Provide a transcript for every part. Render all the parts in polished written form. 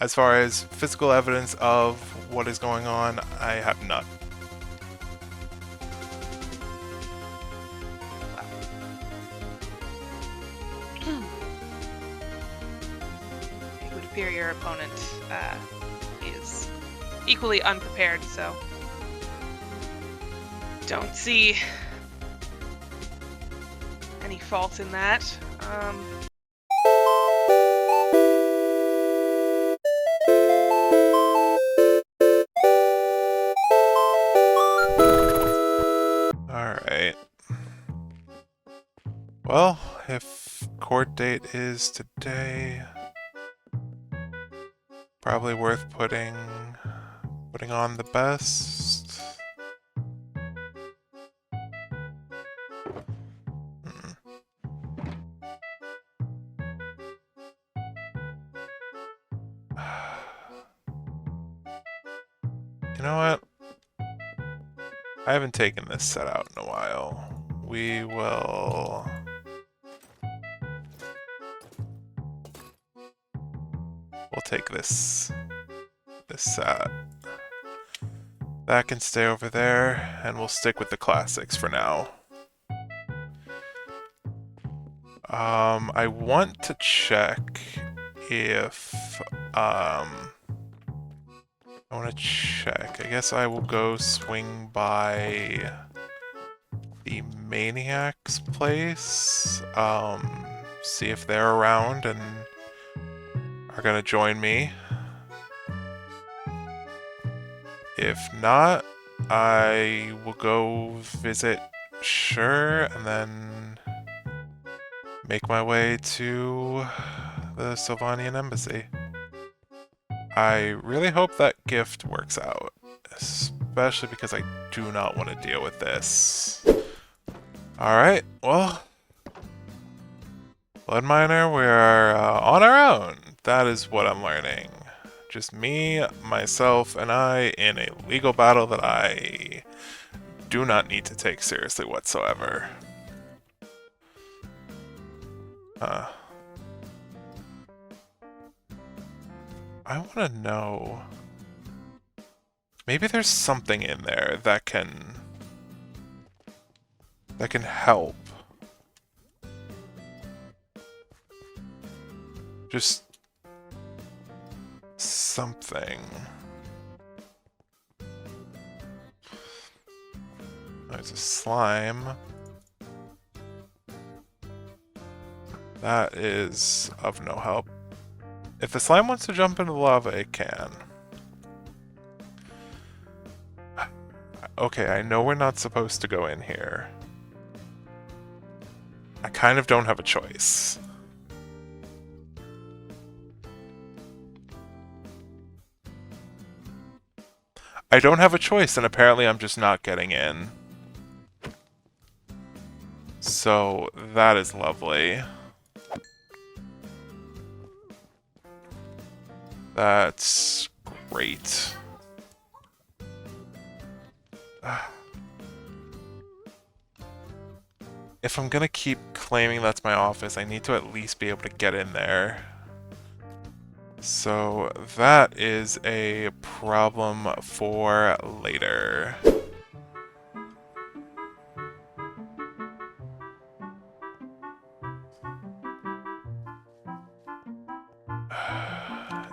as far as physical evidence of what is going on, I have none. It would appear your opponent is equally unprepared, so don't see any fault in that. Alright. Well, if court date is today, probably worth putting on the best. You know what? I haven't taken this set out in a while. We'll take this set. That can stay over there, and we'll stick with the classics for now. I want to check if I guess I will go swing by the Maniac's place, see if they're around and are gonna join me. If not, I will go visit Sure and then make my way to the Sylvanian embassy. I really hope that gift works out, especially because I do not want to deal with this. Alright, well, Blood Miner, we are on our own. That is what I'm learning. Just me, myself, and I in a legal battle that I do not need to take seriously whatsoever. I want to know... Maybe there's something in there that can help. Just something. There's a slime. That is of no help. If the slime wants to jump into the lava, it can. Okay, I know we're not supposed to go in here. I kind of don't have a choice. I don't have a choice, and apparently I'm just not getting in. So, that is lovely. That's great. If I'm gonna keep claiming that's my office, I need to at least be able to get in there. So that is a problem for later.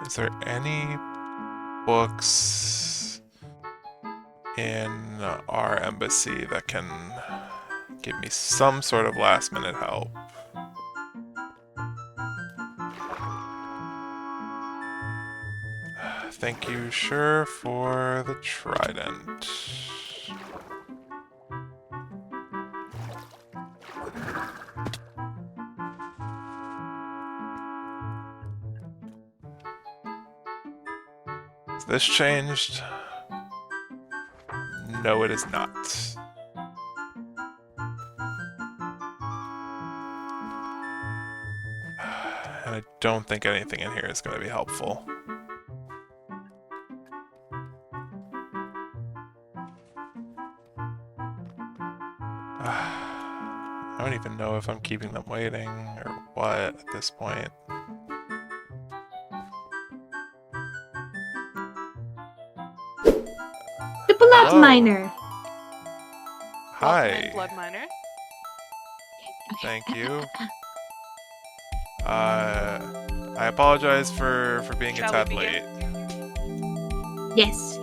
Is there any books in our embassy that can give me some sort of last-minute help? Thank you, Sure, for the trident. Is this changed? No, it is not. And I don't think anything in here is going to be helpful. I don't even know if I'm keeping them waiting or what at this point. Hello. miner. Hi. Welcome in, blood miner. Thank you. I apologize for being Shall a tad we late. begin? Yes.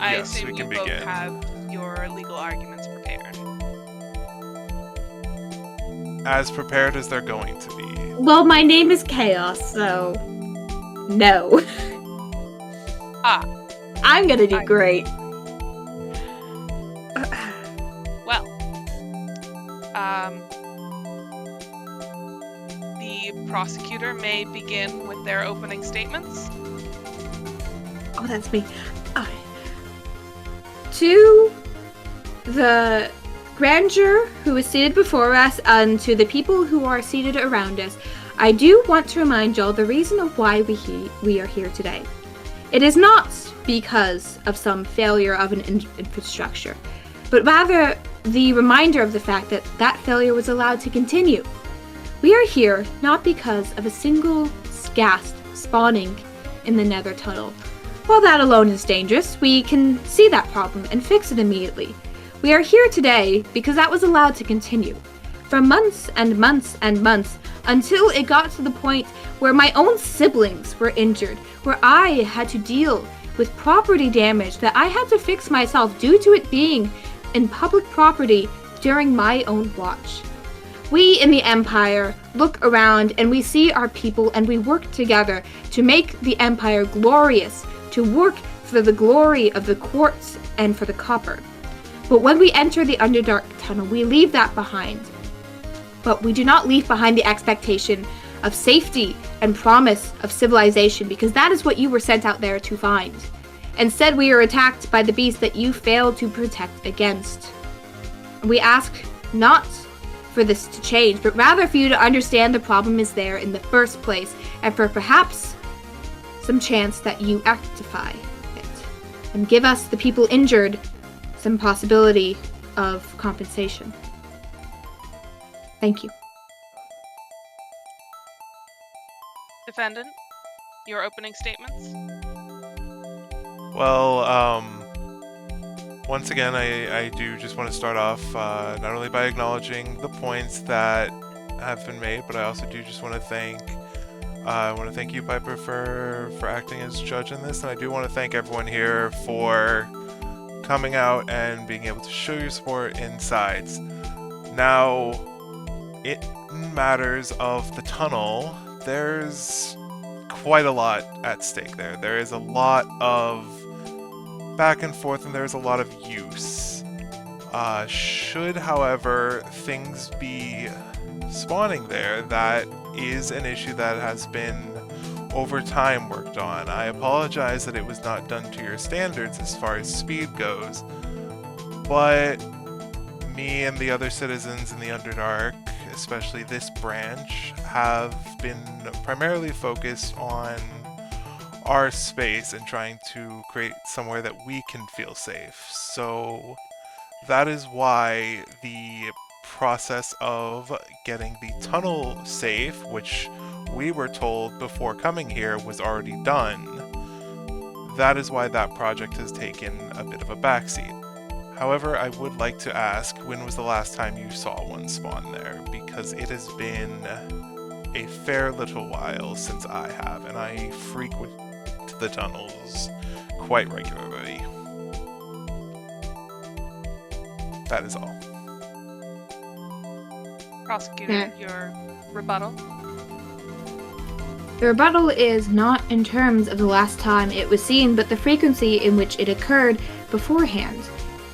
I Yes, assume we can you both begin. have your legal arguments prepared. As prepared as they're going to be. Well, my name is Chaos, so no. Ah. I'm gonna do great. Well, the prosecutor may begin with their opening statements. Oh, that's me. Alright. To the grandeur who is seated before us and to the people who are seated around us, I do want to remind y'all the reason of why we are here today. It is not because of some failure of an infrastructure, but rather the reminder of the fact that that failure was allowed to continue. We are here not because of a single ghast spawning in the nether tunnel. While that alone is dangerous, we can see that problem and fix it immediately. We are here today because that was allowed to continue. For months and months and months, until it got to the point where my own siblings were injured, where I had to deal with property damage that I had to fix myself due to it being in public property during my own watch. We in the Empire look around and we see our people and we work together to make the Empire glorious, to work for the glory of the quartz and for the copper. But when we enter the Underdark Tunnel, we leave that behind. But we do not leave behind the expectation of safety and promise of civilization, because that is what you were sent out there to find. Instead, we are attacked by the beast that you failed to protect against. We ask not for this to change, but rather for you to understand the problem is there in the first place, and for perhaps some chance that you rectify it. And give us, the people injured, some possibility of compensation. Thank you. Defendant, your opening statements? Well, once again, I do just want to start off not only by acknowledging the points that have been made, but I also do just want to thank you, Piper, for acting as judge in this, and I do want to thank everyone here for coming out and being able to show your support in sides. Now, in matters of the tunnel, there's quite a lot at stake there. There is a lot of back and forth, and there's a lot of use. Should, however, things be spawning there, that is an issue that has been over time worked on. I apologize that it was not done to your standards as far as speed goes, but me and the other citizens in the Underdark, especially this branch, have been primarily focused on our space and trying to create somewhere that we can feel safe. So that is why the process of getting the tunnel safe, which we were told before coming here was already done, that is why that project has taken a bit of a backseat. However, I would like to ask, when was the last time you saw one spawn there? Because it has been a fair little while since I have, and I frequent the tunnels quite regularly. That is all. Prosecutor, your rebuttal? The rebuttal is not in terms of the last time it was seen, but the frequency in which it occurred beforehand.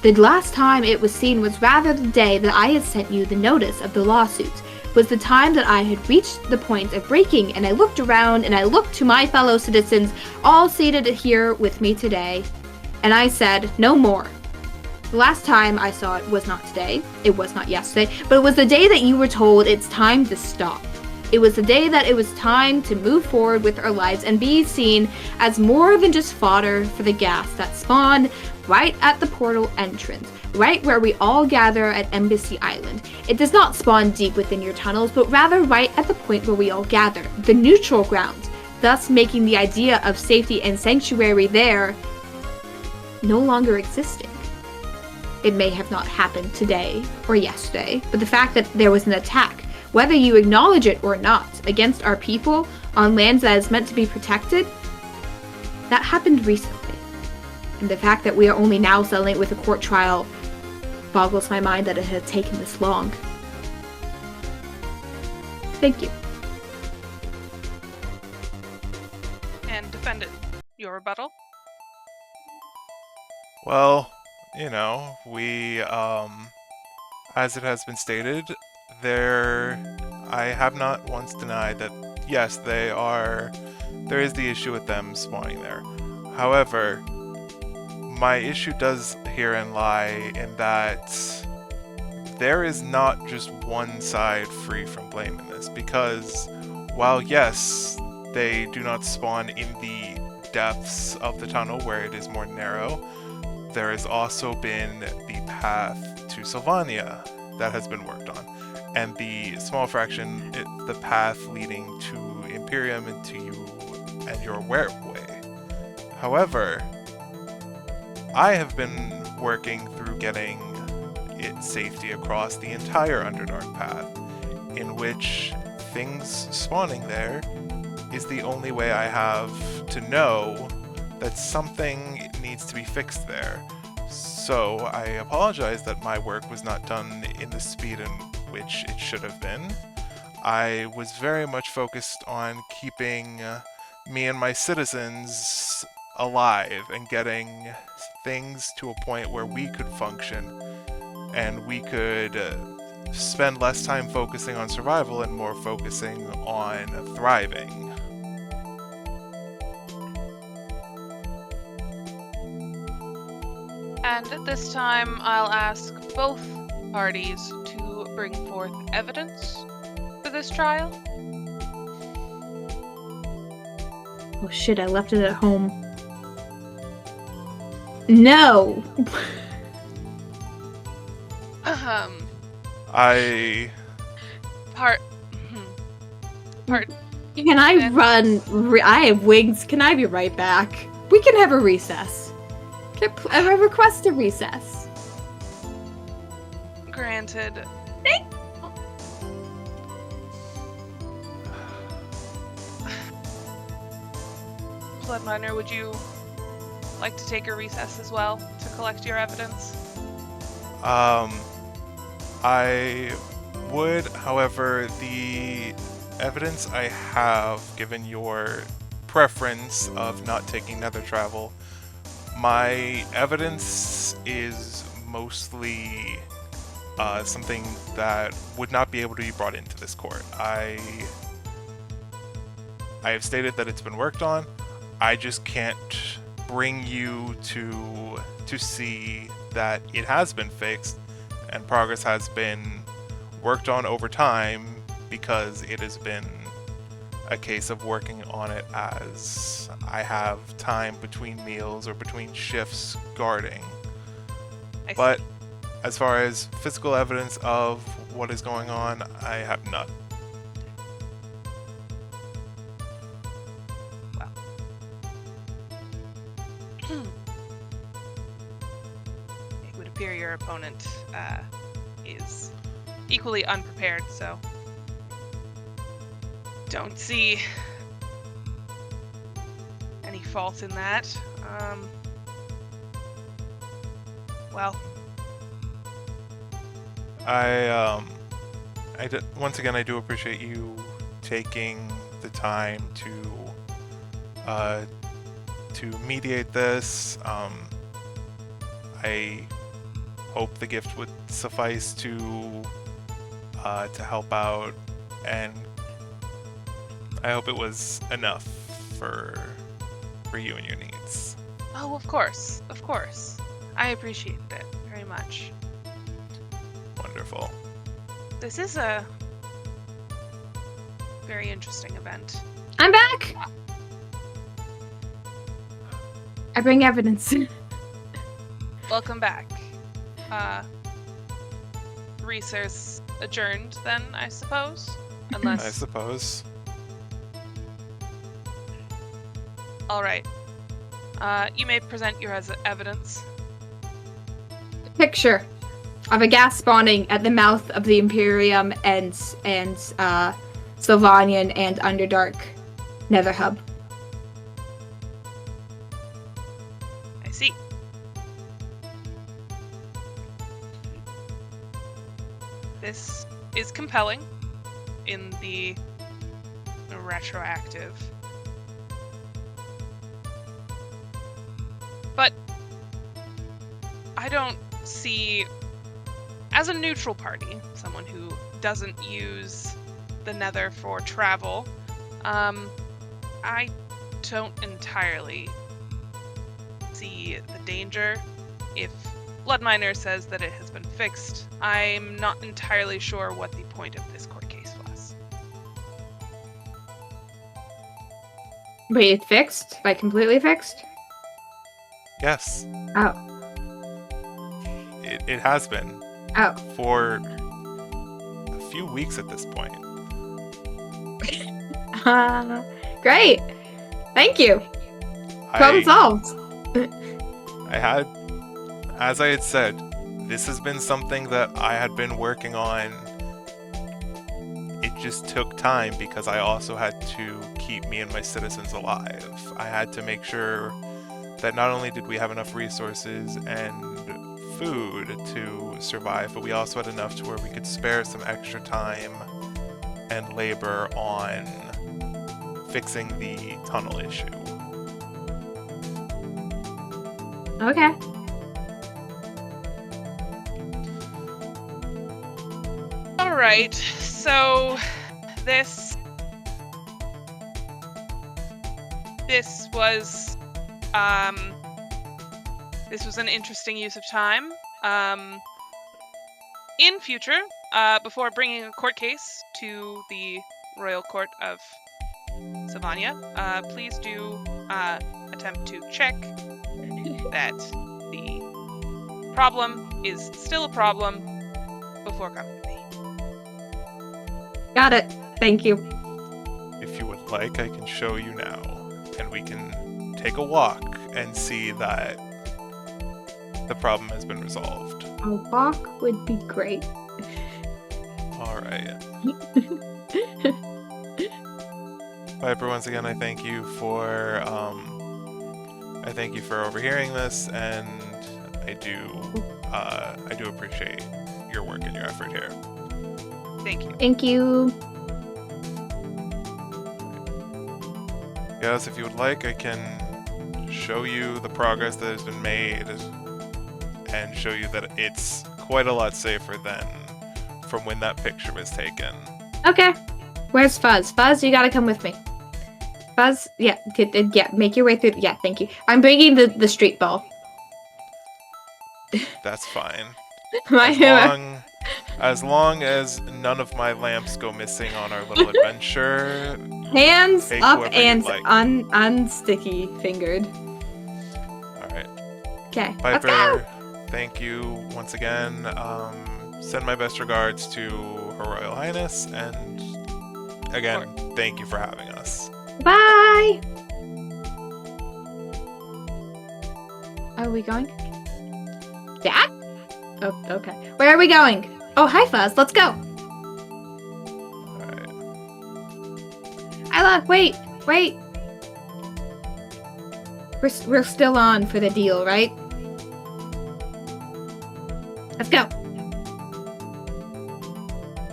The last time it was seen was rather the day that I had sent you the notice of the lawsuit, was the time that I had reached the point of breaking, and I looked around and I looked to my fellow citizens, all seated here with me today, and I said, no more. The last time I saw it was not today, it was not yesterday, but it was the day that you were told it's time to stop. It was the day that it was time to move forward with our lives and be seen as more than just fodder for the gas that spawned right at the portal entrance, right where we all gather at Embassy Island. It does not spawn deep within your tunnels, but rather right at the point where we all gather, the neutral ground, thus making the idea of safety and sanctuary there no longer existing. It may have not happened today or yesterday, but the fact that there was an attack, whether you acknowledge it or not, against our people on lands that is meant to be protected, that happened recently. And the fact that we are only now settling it with a court trial boggles my mind that it had taken this long. Thank you. And defendant, your rebuttal? Well, we, as it has been stated, I have not once denied that, yes, there is the issue with them spawning there. However, my issue does herein lie in that there is not just one side free from blame in this, because while, yes, they do not spawn in the depths of the tunnel where it is more narrow, there has also been the path to Sylvania that has been worked on, and the small fraction, the path leading to Imperium and to you and your way. However, I have been working through getting it safety across the entire Underdark path, in which things spawning there is the only way I have to know that something needs to be fixed there. So I apologize that my work was not done in the speed in which it should have been. I was very much focused on keeping me and my citizens alive and getting things to a point where we could function and we could spend less time focusing on survival and more focusing on thriving. And at this time, I'll ask both parties to bring forth evidence for this trial. Oh shit, I left it at home. No! I... Part... Can I run? I have wings. Can I be right back? We can have a recess. I request a recess. Granted. Bloodminer, would you like to take a recess as well to collect your evidence? I would, however, the evidence I have, given your preference of not taking nether travel, my evidence is mostly something that would not be able to be brought into this court. I have stated that it's been worked on. I just can't bring you to see that it has been fixed and progress has been worked on over time, because it has been a case of working on it as I have time between meals or between shifts guarding. But as far as physical evidence of what is going on, I have none. Well. It would appear your opponent is equally unprepared, so don't see any fault in that. Well, once again, I do appreciate you taking the time to mediate this. I hope the gift would suffice to help out, and I hope it was enough for you and your needs. oh, of course. I appreciated it very much. Wonderful. This is a very interesting event. I'm back! I bring evidence. Welcome back. Research adjourned then, I suppose? Unless... I suppose. Alright. You may present your evidence. Picture of a gas spawning at the mouth of the Imperium and Sylvanian and Underdark Nether Hub. I see. This is compelling in the retroactive. But I don't see, as a neutral party, someone who doesn't use the Nether for travel, I don't entirely see the danger. If Bloodminer says that it has been fixed, I'm not entirely sure what the point of this court case was. Wait, it's fixed? Like completely fixed? Yes, Oh. it has been Oh. for a few weeks at this point. Great. Thank you. Problem solved. I had, as I had said, this has been something that I had been working on. It just took time because I also had to keep me and my citizens alive. I had to make sure that not only did we have enough resources and food to survive, but we also had enough to where we could spare some extra time and labor on fixing the tunnel issue. Okay. All right, so this was an interesting use of time. In future, before bringing a court case to the Royal Court of Sylvania, please do attempt to check that the problem is still a problem before coming to me. Got it. Thank you. If you would like, I can show you now, and we can take a walk and see that the problem has been resolved. A walk would be great. Alright. Piper, once again, I thank you for overhearing this, and I do appreciate your work and your effort here. Thank you. Thank you. Yes, if you would like, I can show you the progress that has been made and show you that it's quite a lot safer than from when that picture was taken. Okay. Where's Fuzz? Fuzz, you gotta come with me. Fuzz, yeah, make your way through. Yeah, thank you. I'm bringing the street ball. That's fine. My As long as none of my lamps go missing on our little adventure. hands Take up whoever and you'd like. unsticky fingered. Alright. Okay, let's go. Piper, thank you once again. Send my best regards to Her Royal Highness, and again, thank you for having us. Bye. Are we going? Dad? Oh, okay. Where are we going? Oh, hi, Fuzz. Let's go. Alright. Isla, wait. We're still on for the deal, right? Let's go.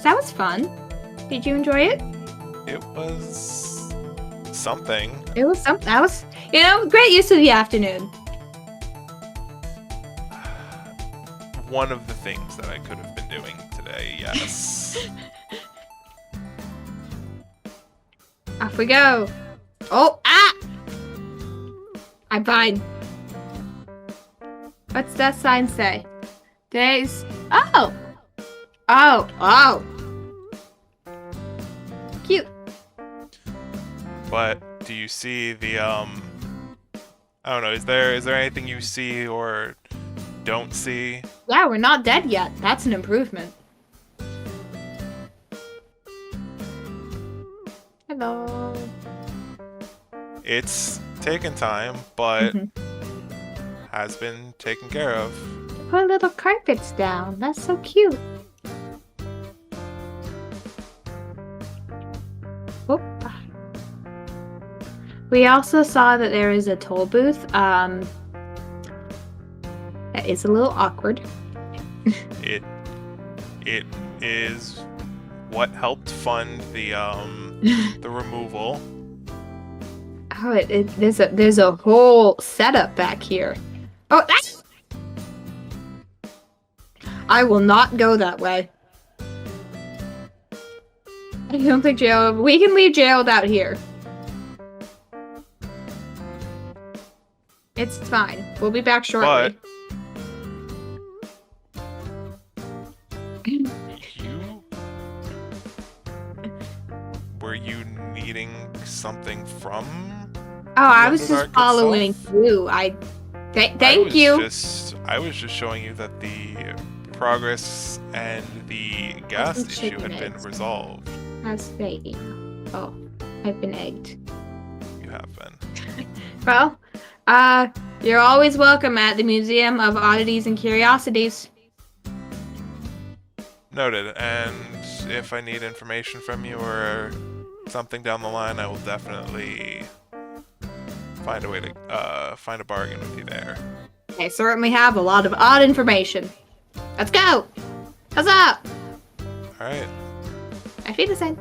That was fun. Did you enjoy it? It was something. It was something. That was, great use of the afternoon. One of the things that I could have been doing today, yes. Off we go. Oh, I'm fine. What's that sign say? Today's. Oh. Cute. But do you see the I don't know, is there anything you see or don't see? Yeah, we're not dead yet. That's an improvement. Hello. It's taken time, but has been taken care of. Put little carpets down. That's so cute. Oh. We also saw that there is a toll booth. That is a little awkward. It is what helped fund the removal. Oh, there's a whole setup back here. Oh, that's... I will not go that way. I don't think jail... We can leave Gerald out here. It's fine. We'll be back shortly. Were you needing something from? Oh, I was just following you. Thank you. I was just showing you that the progress and the gas issue had been resolved. How's Sadie? Oh, I've been egged. You have been. Well, you're always welcome at the Museum of Oddities and Curiosities. Noted. And if I need information from you or something down the line, I will definitely find a way to find a bargain with you there. I certainly have a lot of odd information. Let's go! What's up? Alright. I feel the same.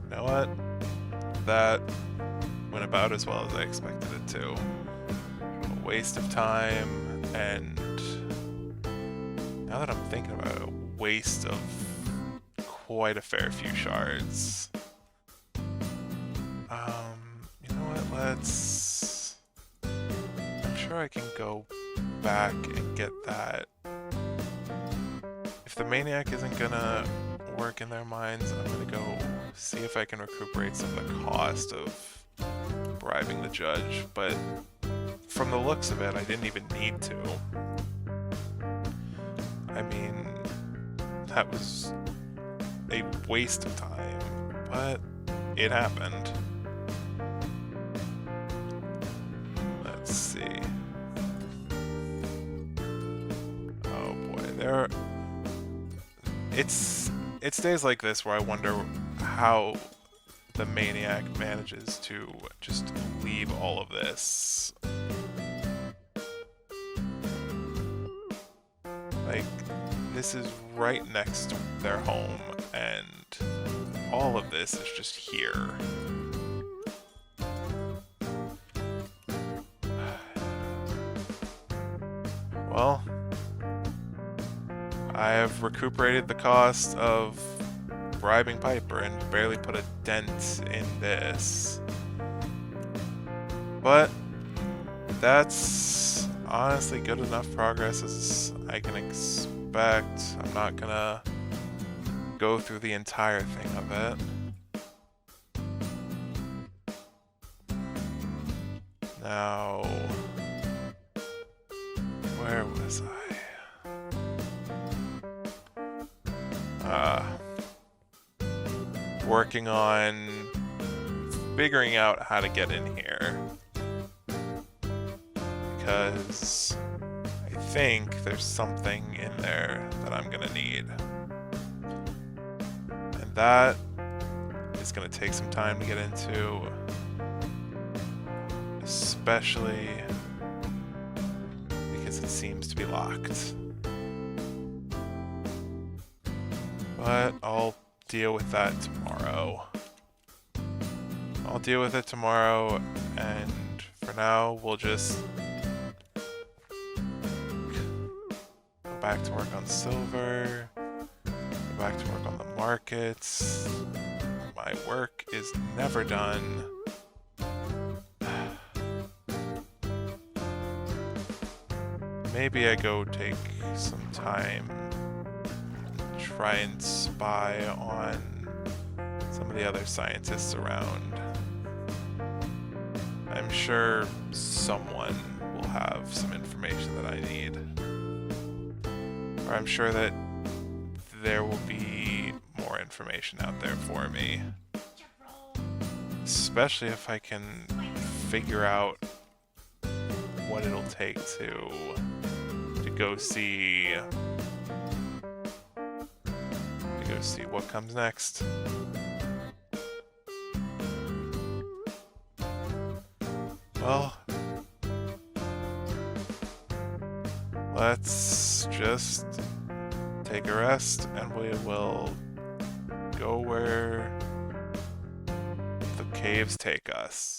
You know what? That went about as well as I expected it to. A waste of time, and now that I'm thinking about it, a waste of quite a fair few shards. You know what? I'm sure I can go back and get that. If the maniac isn't gonna work in their minds, I'm gonna go see if I can recuperate some of the cost of bribing the judge, but from the looks of it, I didn't even need to. I mean, that was a waste of time, but it happened. Let's see. Oh boy, it's days like this where I wonder how the maniac manages to just leave all of this. Like, this is right next to their home, and all of this is just here. Well, I have recuperated the cost of bribing Piper and barely put a dent in this. But that's honestly good enough progress as I can expect. I'm not gonna go through the entire thing of it. Now, where was I? Working on figuring out how to get in here. Because I think there's something in there that I'm gonna need. And that is gonna take some time to get into. Especially because it seems to be locked. But I'll deal with that tomorrow. I'll deal with it tomorrow, and for now, we'll just go back to work on silver, go back to work on the markets. My work is never done. Maybe I go take some time and try and spy on some of the other scientists around. I'm sure someone will have some information that I need. Or I'm sure that there will be more information out there for me. Especially if I can figure out what it'll take to go see what comes next. Well, let's just take a rest and we will go where the caves take us.